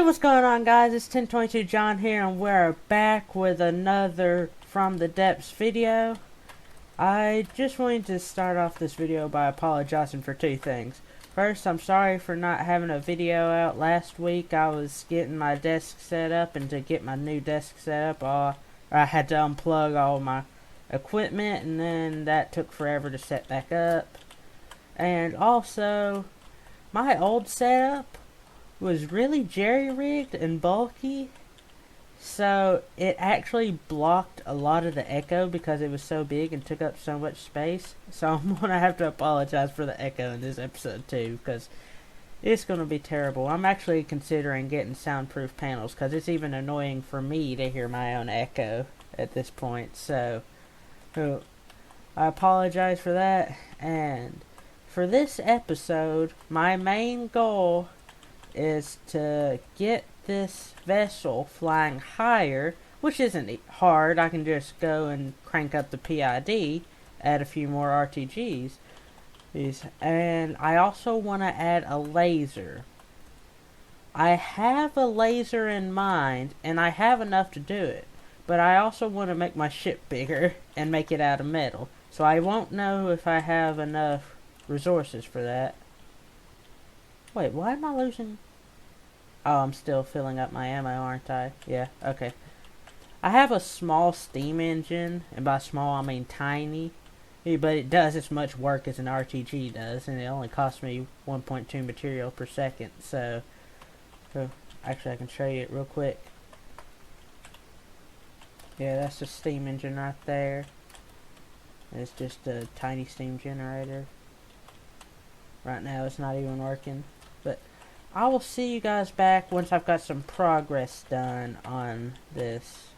What's going on, guys? It's 1022 John here, and we're back with another From the Depths video. I just wanted to start off this video by apologizing for two things. First, I'm sorry for not having a video out last week. I was getting my desk set up, and to get my new desk set up, I had to unplug all my equipment, and then that took forever to set back up. And also, my old setup was really jerry-rigged and bulky, so it actually blocked a lot of the echo because it was so big and took up so much space. So I'm gonna have to apologize for the echo in this episode too, because it's gonna be terrible. I'm actually considering getting soundproof panels because it's even annoying for me to hear my own echo at this point. So I apologize for that. And for this episode, my main goal is to get this vessel flying higher, which isn't hard. I can just go and crank up the PID, add a few more RTGs, and I also want to add a laser. I have a laser in mind, and I have enough to do it, but I also want to make my ship bigger and make it out of metal, so I won't know if I have enough resources for that. Wait, why am I losing? Oh, I'm still filling up my ammo, aren't I? Yeah, okay. I have a small steam engine, and by small I mean tiny, but it does as much work as an RTG does, and it only costs me 1.2 material per second, so actually I can show you it real quick. Yeah, that's the steam engine right there. It's just a tiny steam generator. Right now it's not even working, but I will see you guys back once I've got some progress done on this.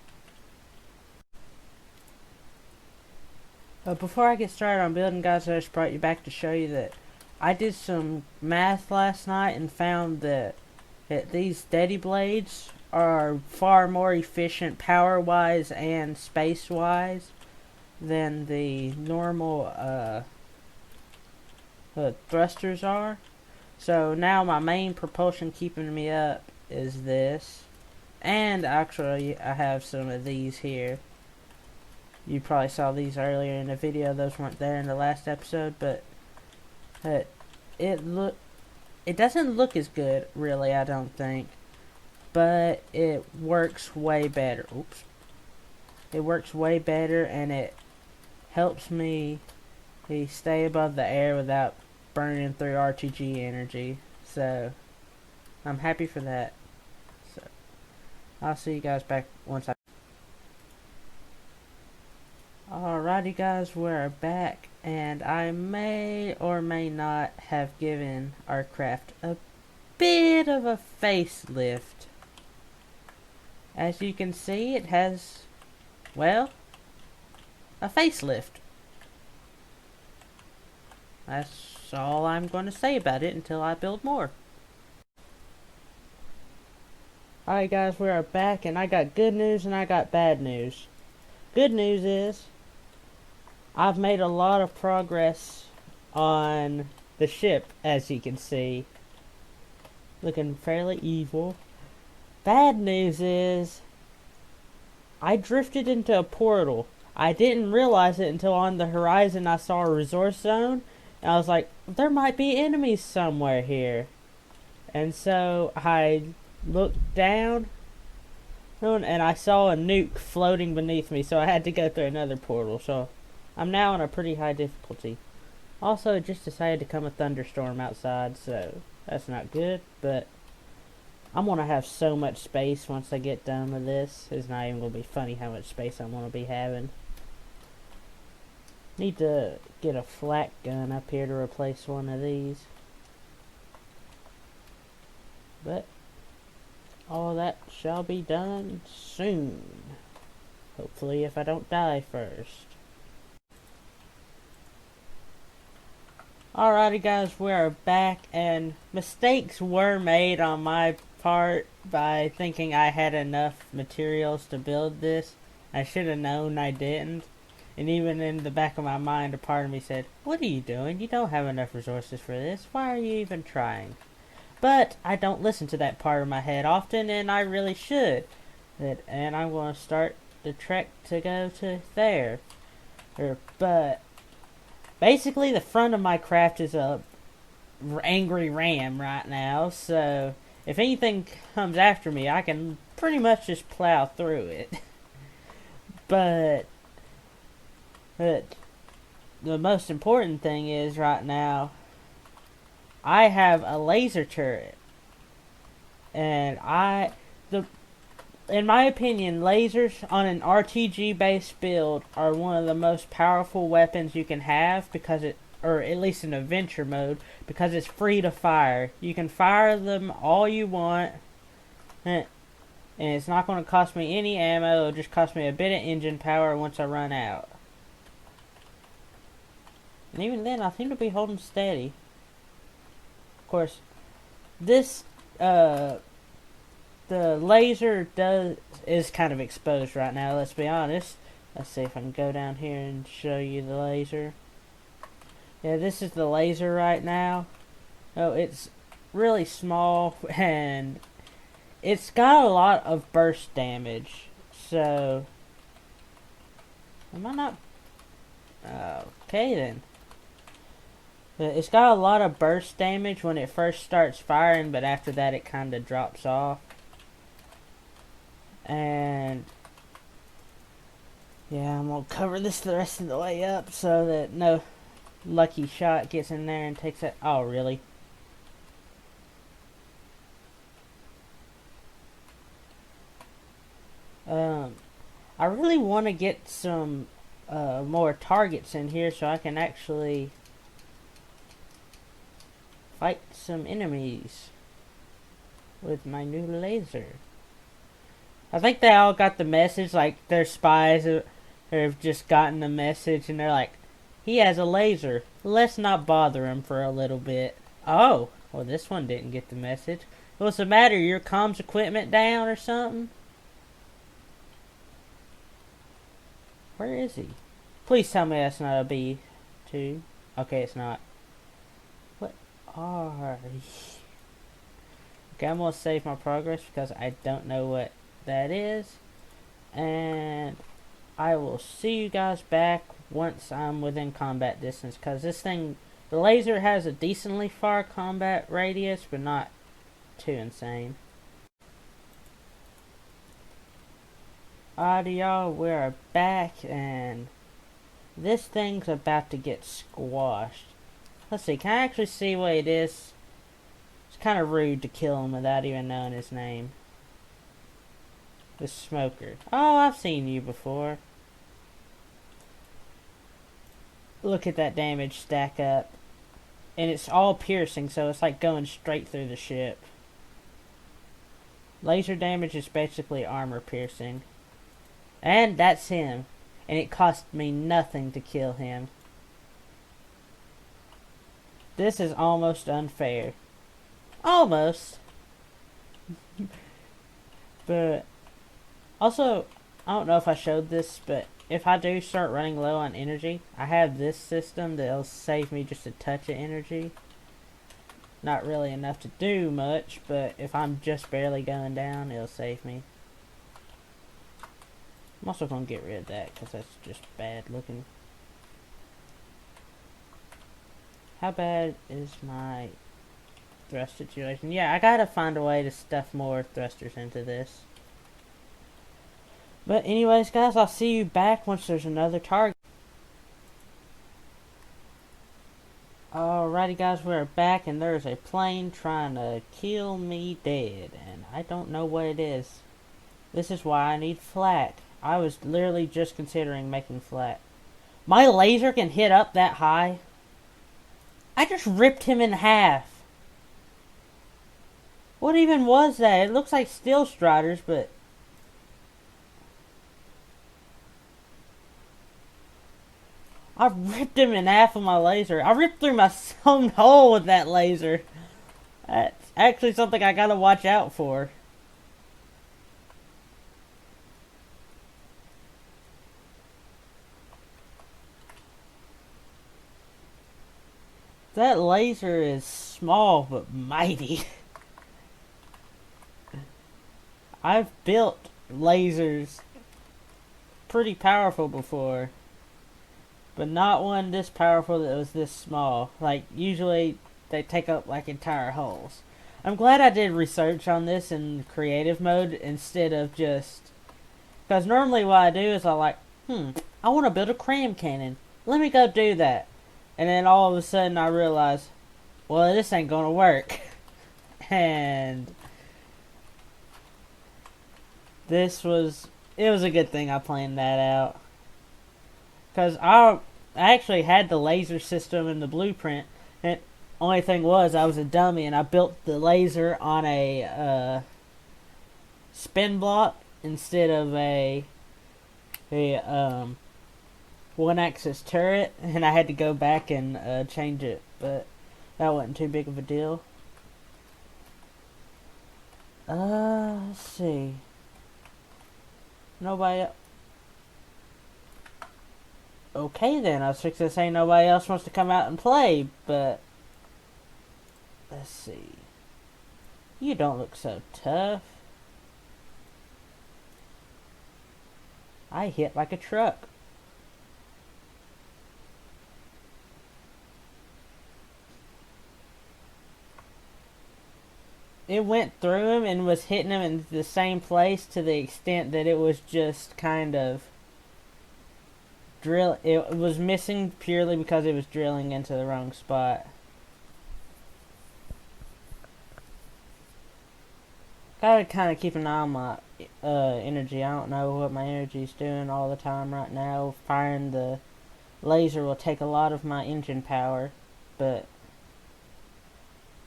Before I get started on building, guys, I just brought you back to show you that I did some math last night and found that these steady blades are far more efficient power-wise and space-wise than the normal thrusters are. So now my main propulsion keeping me up is this. And actually I have some of these here. You probably saw these earlier in the video. Those weren't there in the last episode, but it doesn't look as good, really, I don't think. But it works way better. Oops. It works way better, and it helps me stay above the air without burning through RTG energy, so I'm happy for that. So I'll see you guys back once Alrighty, guys, we're back, and I may or may not have given our craft a bit of a facelift. As you can see, it has, well, a facelift. That's all I'm going to say about it until I build more. Alright, guys, we are back, and I got good news and I got bad news. Good news is I've made a lot of progress on the ship, as you can see. Looking fairly evil. Bad news is I drifted into a portal. I didn't realize it until on the horizon I saw a resource zone. And I was like, there might be enemies somewhere here. And so I looked down and I saw a nuke floating beneath me, so I had to go through another portal. So I'm now on a pretty high difficulty. Also, it just decided to come a thunderstorm outside, so that's not good, but I'm going to have so much space once I get done with this. It's not even going to be funny how much space I'm going to be having. Need to get a flak gun up here to replace one of these. But all that shall be done soon. Hopefully, if I don't die first. Alrighty, guys, we are back, and mistakes were made on my part by thinking I had enough materials to build this. I should have known I didn't. And even in the back of my mind, a part of me said, what are you doing? You don't have enough resources for this. Why are you even trying? But I don't listen to that part of my head often, and I really should. And I'm going to start the trek to go to there. But basically, the front of my craft is a angry ram right now, so if anything comes after me, I can pretty much just plow through it. but, but the most important thing is right now, I have a laser turret, and in my opinion, lasers on an RTG based build are one of the most powerful weapons you can have or at least in adventure mode, because it's free to fire. You can fire them all you want, and it's not going to cost me any ammo. It'll just cost me a bit of engine power once I run out. And even then, I seem to be holding steady. Of course, this the laser is kind of exposed right now, let's be honest. Let's see if I can go down here and show you the laser. Yeah, this is the laser right now. Oh, it's really small, and it's got a lot of burst damage. So, am I not? Okay then. It's got a lot of burst damage when it first starts firing, but after that it kind of drops off. And yeah, I'm gonna cover this the rest of the way up so that no lucky shot gets in there and takes it. Oh, really? I really want to get some more targets in here so I can actually fight some enemies with my new laser. I think they all got the message, like they're spies who have just gotten the message and they're like, he has a laser, let's not bother him for a little bit. Oh, well, this one didn't get the message. What's the matter, your comms equipment down or something? Where is he? Please tell me that's not a B2. Okay, it's not. What are you? Okay, I'm gonna save my progress because I don't know what that is. And I will see you guys back once I'm within combat distance, because this thing, the laser has a decently far combat radius, but not too insane. Alrighty y'all, we're back, and this thing's about to get squashed. Let's see, can I actually see what it is? It's kind of rude to kill him without even knowing his name. The smoker. Oh, I've seen you before. Look at that damage stack up. And it's all piercing, so it's like going straight through the ship. Laser damage is basically armor piercing. And that's him. And it cost me nothing to kill him. This is almost unfair. Almost. But also, I don't know if I showed this, but if I do start running low on energy, I have this system that'll save me just a touch of energy. Not really enough to do much, but if I'm just barely going down, it'll save me. I'm also going to get rid of that because that's just bad looking. How bad is my thrust situation? Yeah, I gotta find a way to stuff more thrusters into this. But anyways, guys, I'll see you back once there's another target. Alrighty, guys, we're back, and there's a plane trying to kill me dead, and I don't know what it is. This is why I need flak. I was literally just considering making flak. My laser can hit up that high? I just ripped him in half. What even was that? It looks like steel striders, but I ripped him in half with my laser. I ripped through my own hole with that laser. That's actually something I gotta watch out for. That laser is small but mighty. I've built lasers pretty powerful before, but not one this powerful that was this small. Like, usually they take up like entire holes. I'm glad I did research on this in creative mode instead of just... Because normally what I do is I like, I want to build a cram cannon. Let me go do that. And then all of a sudden I realize, well, this ain't gonna work. And it was a good thing I planned that out. Because I actually had the laser system in the blueprint. And only thing was, I was a dummy and I built the laser on a spin block instead of a one-axis turret, and I had to go back and change it, but that wasn't too big of a deal. Let's see. Nobody. Okay then, I was fixing to say nobody else wants to come out and play, but let's see. You don't look so tough. I hit like a truck. It went through him and was hitting him in the same place to the extent that it was just kind of it was missing purely because it was drilling into the wrong spot. Gotta kind of keep an eye on my energy. I don't know what my energy's doing all the time right now. Firing the laser will take a lot of my engine power, but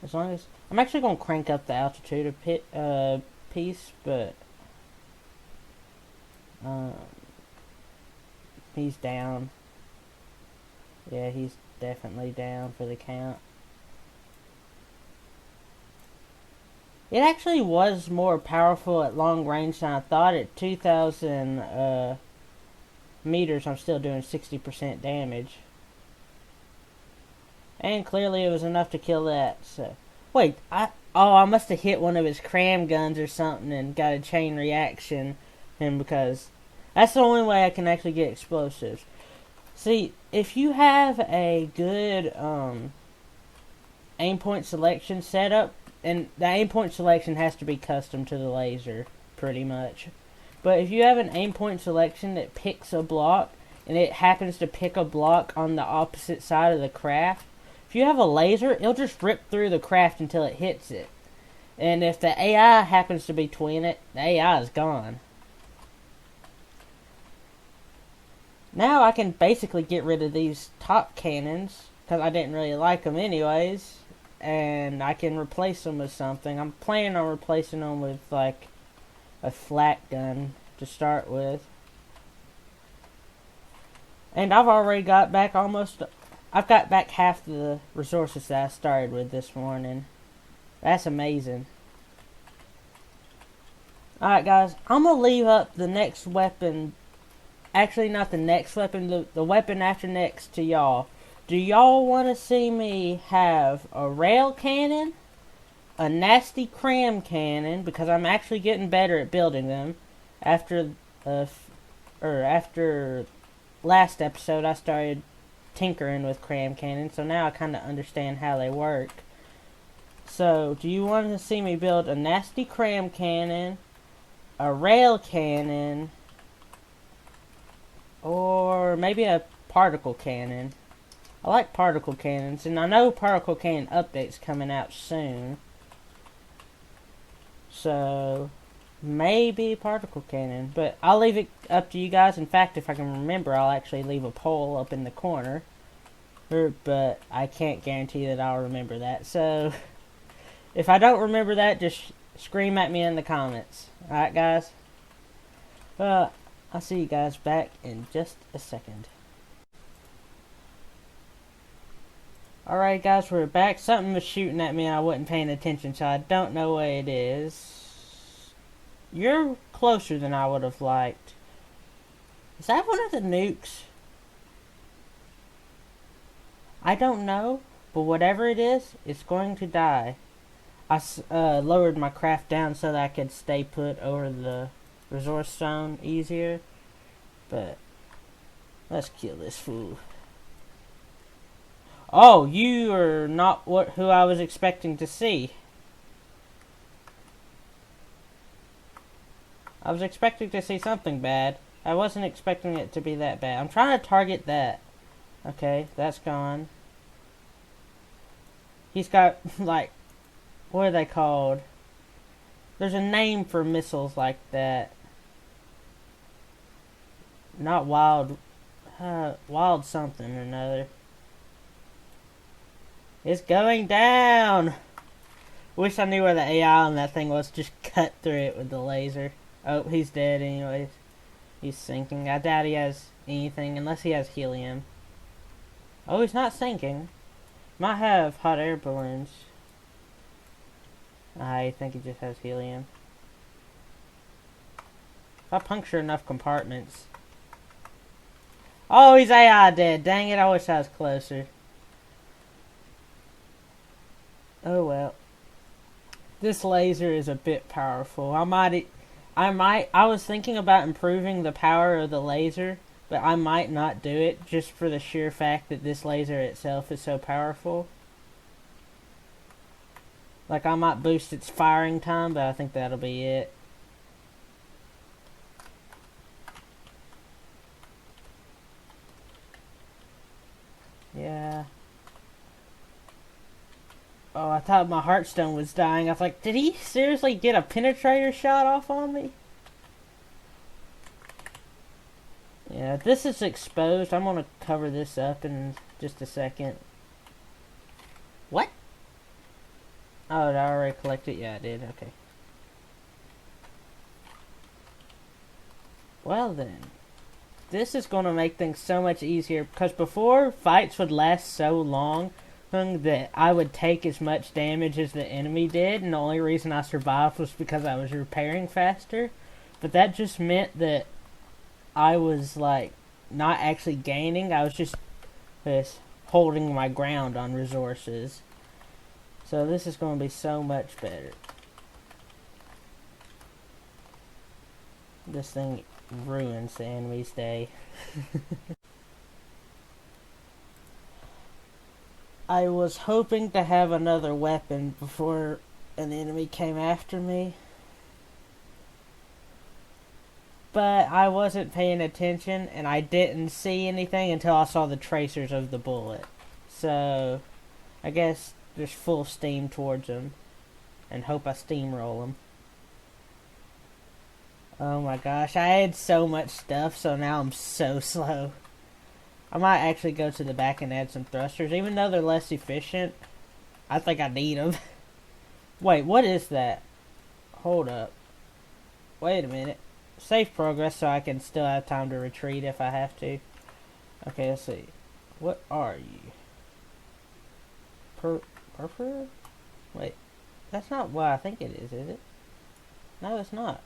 as long as I'm actually gonna crank up the altitude a piece, but he's down. Yeah, he's definitely down for the count. It actually was more powerful at long range than I thought. At 2,000 meters, I'm still doing 60% damage. And clearly it was enough to kill that. So, wait, I must have hit one of his cram guns or something and got a chain reaction. And because that's the only way I can actually get explosives. See, if you have a good aim point selection setup, and the aim point selection has to be custom to the laser, pretty much. But if you have an aim point selection that picks a block, and it happens to pick a block on the opposite side of the craft, if you have a laser, it'll just rip through the craft until it hits it. And if the AI happens to be between it, the AI is gone. Now I can basically get rid of these top cannons, because I didn't really like them anyways. And I can replace them with something. I'm planning on replacing them with like a flak gun to start with. And I've already got back I've got back half the resources that I started with this morning. That's amazing. Alright guys, I'm going to leave up the next weapon. Actually not the next weapon, the weapon after next to y'all. Do y'all want to see me have a rail cannon, a nasty cram cannon, because I'm actually getting better at building them. After last episode, I started tinkering with cram cannons, so now I kind of understand how they work. So, do you want to see me build a nasty cram cannon, a rail cannon, or maybe a particle cannon? I like particle cannons, and I know particle cannon updates coming out soon. So, maybe particle cannon, but I'll leave it up to you guys. In fact, if I can remember, I'll actually leave a poll up in the corner. But I can't guarantee that I'll remember that. So, if I don't remember that, just scream at me in the comments. Alright, guys? Well, I'll see you guys back in just a second. Alright guys, we're back. Something was shooting at me and I wasn't paying attention, so I don't know what it is. You're closer than I would have liked. Is that one of the nukes? I don't know, but whatever it is, it's going to die. I lowered my craft down so that I could stay put over the resource zone easier. But let's kill this fool. Oh, you are not who I was expecting to see. I was expecting to see something bad. I wasn't expecting it to be that bad. I'm trying to target that. Okay, that's gone. He's got, like, what are they called? There's a name for missiles like that. Not wild, wild something or another. It's going down! Wish I knew where the AI on that thing was. Just cut through it with the laser. Oh, he's dead anyways. He's sinking. I doubt he has anything unless he has helium. Oh, he's not sinking. Might have hot air balloons. I think he just has helium. If I puncture enough compartments. Oh, he's AI dead. Dang it, I wish I was closer. Oh well. This laser is a bit powerful. I was thinking about improving the power of the laser, but I might not do it just for the sheer fact that this laser itself is so powerful. Like, I might boost its firing time, but I think that'll be it. Yeah. Oh, I thought my heartstone was dying. I was like, did he seriously get a penetrator shot off on me? Yeah, this is exposed. I'm gonna cover this up in just a second. What? Oh, did I already collect it? Yeah, I did. Okay. Well then. This is gonna make things so much easier, because before, fights would last so long that I would take as much damage as the enemy did, and the only reason I survived was because I was repairing faster. But that just meant that I was, like, not actually gaining. I was just holding my ground on resources. So this is going to be so much better. This thing ruins the enemy's day. I was hoping to have another weapon before an enemy came after me. But I wasn't paying attention, and I didn't see anything until I saw the tracers of the bullet. So, I guess just full steam towards them, and hope I steamroll them. Oh my gosh, I had so much stuff, so now I'm so slow. I might actually go to the back and add some thrusters, even though they're less efficient. I think I need them. Wait, what is that? Hold up. Wait a minute. Save progress so I can still have time to retreat if I have to. Okay, let's see. What are you? Perforator? Wait. That's not what I think it is it? No, it's not.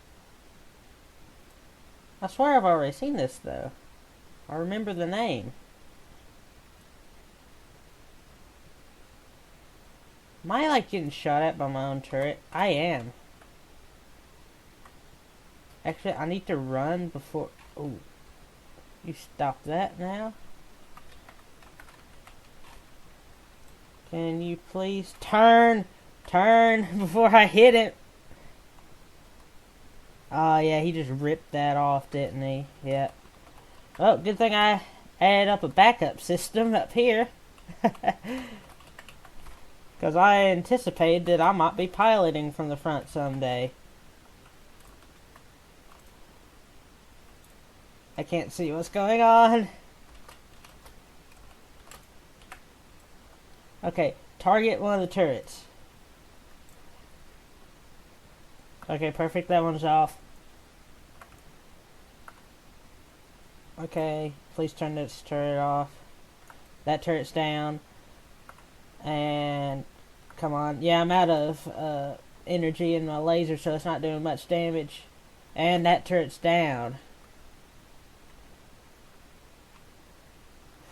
I swear I've already seen this, though. I remember the name. Am I, like, getting shot at by my own turret? I am. Actually, I need to run before... Oh. You stop that now? Can you please turn? Turn before I hit it. Oh, yeah, he just ripped that off, didn't he? Yeah. Oh, good thing I added up a backup system up here. Because I anticipated that I might be piloting from the front someday. I can't see what's going on. Okay, target one of the turrets. Okay, perfect. That one's off. Okay, please turn this turret off. That turret's down. And, come on. Yeah, I'm out of energy in my laser, so it's not doing much damage. And that turret's down.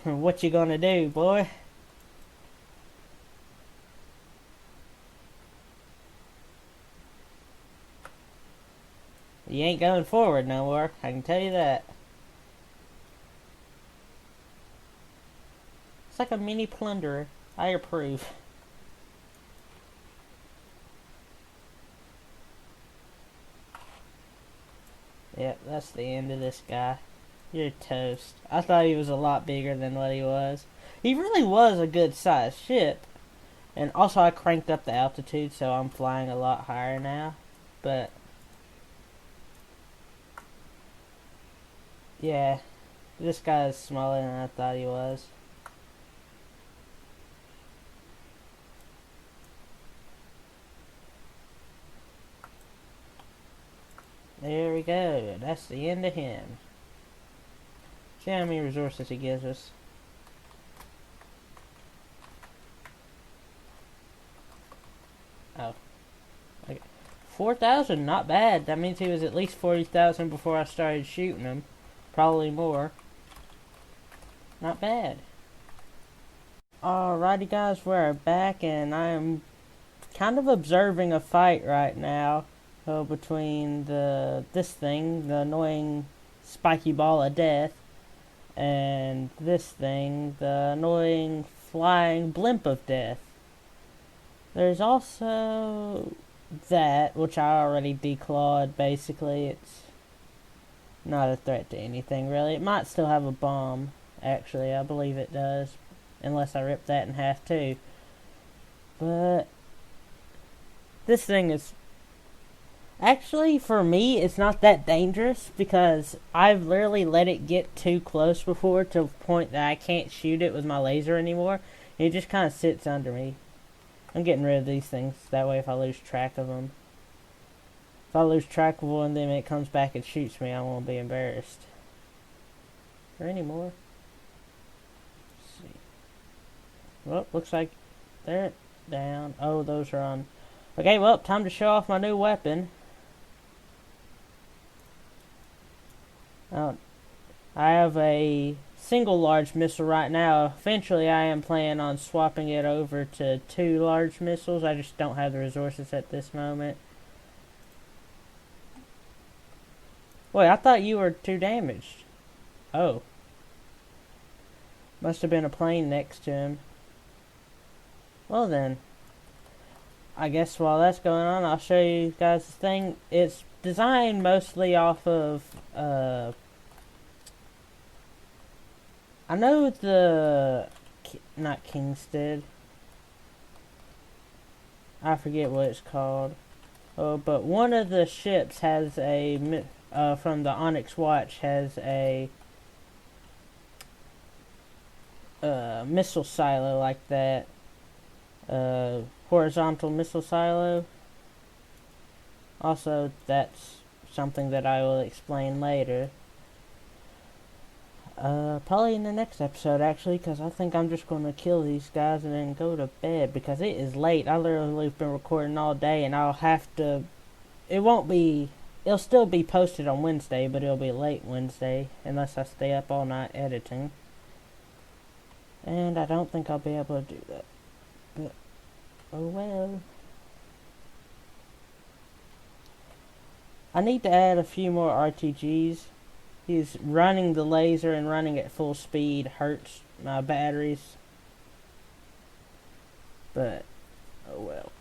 What you gonna do, boy? You ain't going forward no more, I can tell you that. It's like a mini plunderer. I approve. Yep, that's the end of this guy. You're toast. I thought he was a lot bigger than what he was. He really was a good sized ship. And also I cranked up the altitude, so I'm flying a lot higher now. But yeah, this guy is smaller than I thought he was. There we go. That's the end of him. See how many resources he gives us. Oh. Okay. 4,000, not bad. That means he was at least 40,000 before I started shooting him. Probably more. Not bad. Alrighty guys, we're back and I am kind of observing a fight right now between this thing, the annoying spiky ball of death, and this thing, the annoying flying blimp of death. There's also that, which I already declawed. Basically, it's not a threat to anything really. It might still have a bomb, actually. I believe it does, unless I rip that in half too. But this thing is actually, for me, it's not that dangerous because I've literally let it get too close before to the point that I can't shoot it with my laser anymore. It just kind of sits under me. I'm getting rid of these things, that way if I lose track of them. If I lose track of one, then it comes back and shoots me, I won't be embarrassed. Is there any more? Let's see. Well, looks like they're down. Oh, those are on. Okay, well, time to show off my new weapon. I have a single large missile right now. Eventually, I am planning on swapping it over to 2 large missiles. I just don't have the resources at this moment. Wait, I thought you were 2 damaged. Oh. Must have been a plane next to him. Well then, I guess while that's going on, I'll show you guys the thing. It's designed mostly off of, I know not Kingstead. I forget what it's called. Oh, but one of the ships has a, from the Onyx Watch, has a missile silo like that. Horizontal missile silo. Also, that's something that I will explain later. Probably in the next episode, actually, because I think I'm just going to kill these guys and then go to bed, because it is late. I literally have been recording all day, and I'll have to, it'll still be posted on Wednesday, but it'll be late Wednesday, unless I stay up all night editing. And I don't think I'll be able to do that. But, oh well. I need to add a few more RTGs. He's running the laser and running at full speed hurts my batteries. But, oh well.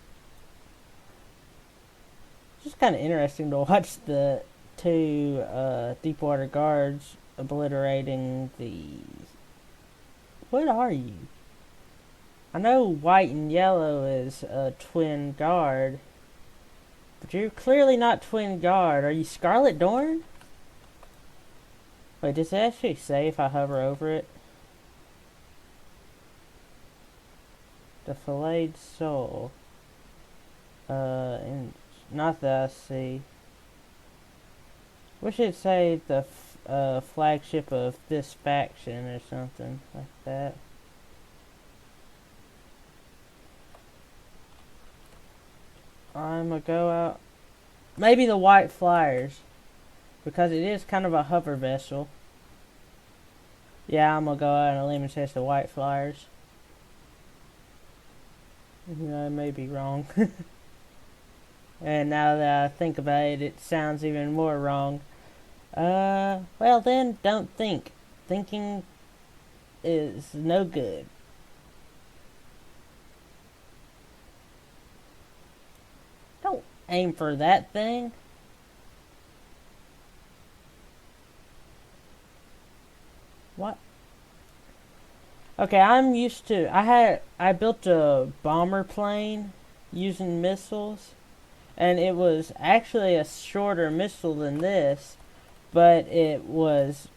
It's just kind of interesting to watch the 2 Deepwater guards obliterating the... What are you? I know white and yellow is a twin guard, but you're clearly not twin guard. Are you Scarlet Dorn? Wait, does it actually say if I hover over it? The filleted soul. And not that I see. Wish it'd say the flagship of this faction or something like that. I'm gonna go out. Maybe the White Flyers, because it is kind of a hover vessel. Yeah, I'm gonna go out on a limb and say it's the White Flyers. I may be wrong. And now that I think about it, it sounds even more wrong. Well then, don't think. Thinking is no good. Don't aim for that thing. What? Okay, I'm used to. I built a bomber plane using missiles, and it was actually a shorter missile than this, but it was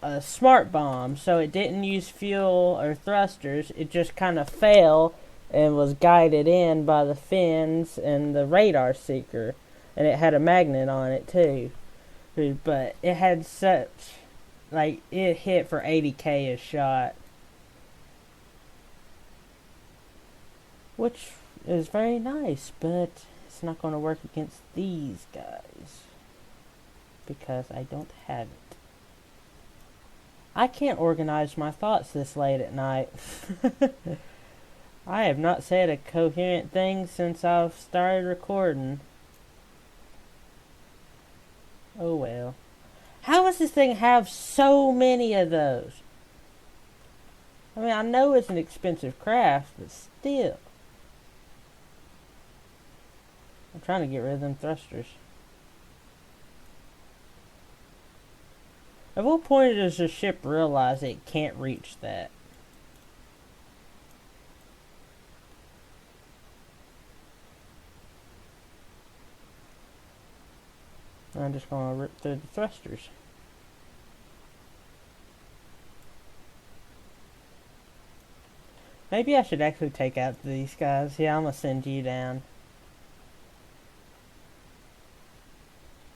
a smart bomb, so it didn't use fuel or thrusters. It just kind of fell and was guided in by the fins and the radar seeker, and it had a magnet on it too. But it had such, like, it hit for 80K a shot, which is very nice, but it's not going to work against these guys because I don't have it. I can't organize my thoughts this late at night. I have not said a coherent thing since I've started recording. Oh well. How does this thing have so many of those? I mean, I know it's an expensive craft, but still. I'm trying to get rid of them thrusters. At what point does the ship realize it can't reach that? I'm just going to rip through the thrusters. Maybe I should actually take out these guys. Yeah, I'm going to send you down.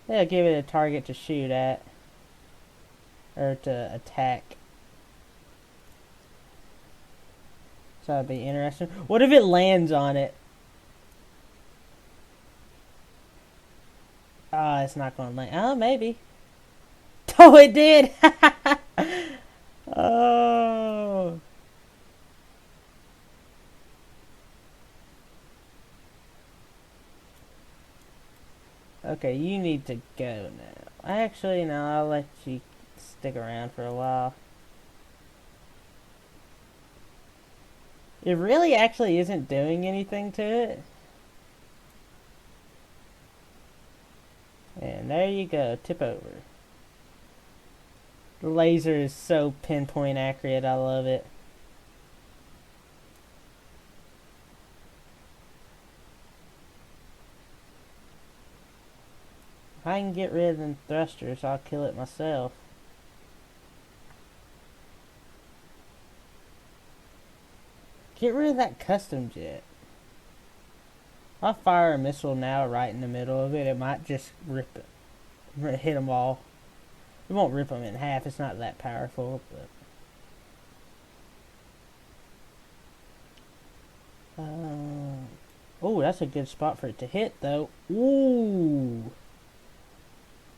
Yeah, give it a target to shoot at. Or to attack. So that'd be interesting. What if it lands on it? Oh, it's not going to land. Oh, maybe. Oh, it did! Oh. Okay, you need to go now. Actually, no, I'll let you stick around for a while. It really actually isn't doing anything to it. And there you go, tip over. The laser is so pinpoint accurate, I love it. If I can get rid of them thrusters, I'll kill it myself. Get rid of that custom jet. If I fire a missile now right in the middle of it, it might just rip it. Hit them all. It won't rip them in half, it's not that powerful, but... oh, that's a good spot for it to hit, though. Ooh!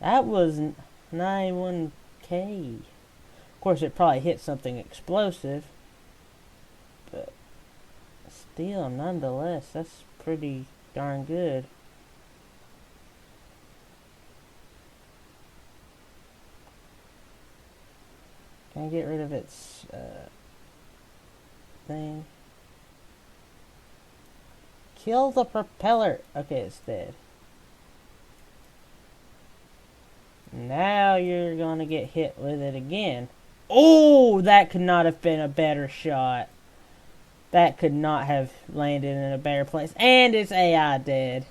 That was 91K. Of course, it probably hit something explosive. But still, nonetheless, that's pretty darn good. Can I get rid of its thing? Kill the propeller. Okay, it's dead. Now you're gonna get hit with it again. Oh, that could not have been a better shot. That could not have landed in a better place. And it's AI dead.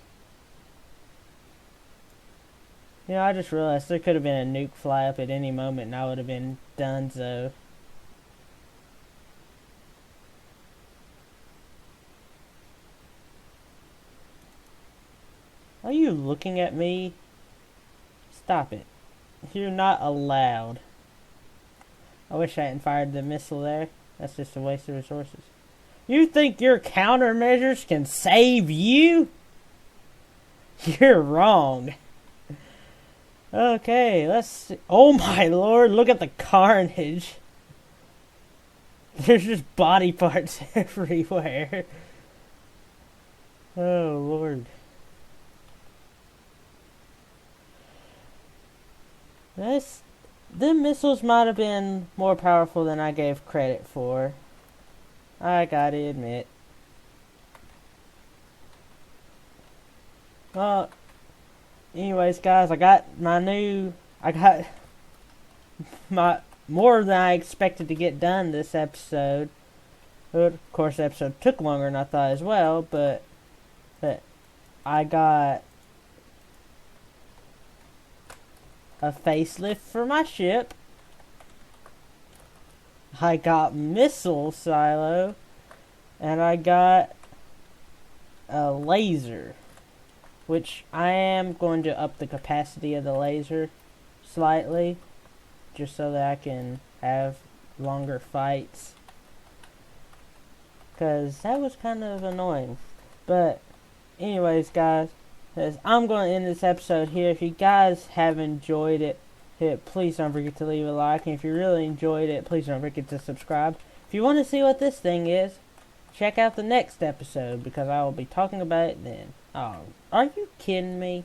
You know, I just realized there could have been a nuke fly up at any moment and I would have been donezo. Are you looking at me? Stop it. You're not allowed. I wish I hadn't fired the missile there. That's just a waste of resources. You think your countermeasures can save you? You're wrong. Okay, let's see. Oh my lord, look at the carnage. There's just body parts everywhere. Oh lord. The missiles might have been more powerful than I gave credit for. I gotta admit. Well, anyways, guys, I got my more than I expected to get done this episode. Of course, the episode took longer than I thought as well, but I got a facelift for my ship. I got missile silo, and I got a laser, which I am going to up the capacity of the laser slightly, just so that I can have longer fights, because that was kind of annoying. But anyways, guys, I'm going to end this episode here. If you guys have enjoyed it, please don't forget to leave a like. And if you really enjoyed it, please don't forget to subscribe. If you want to see what this thing is, check out the next episode, because I will be talking about it then. Oh, are you kidding me?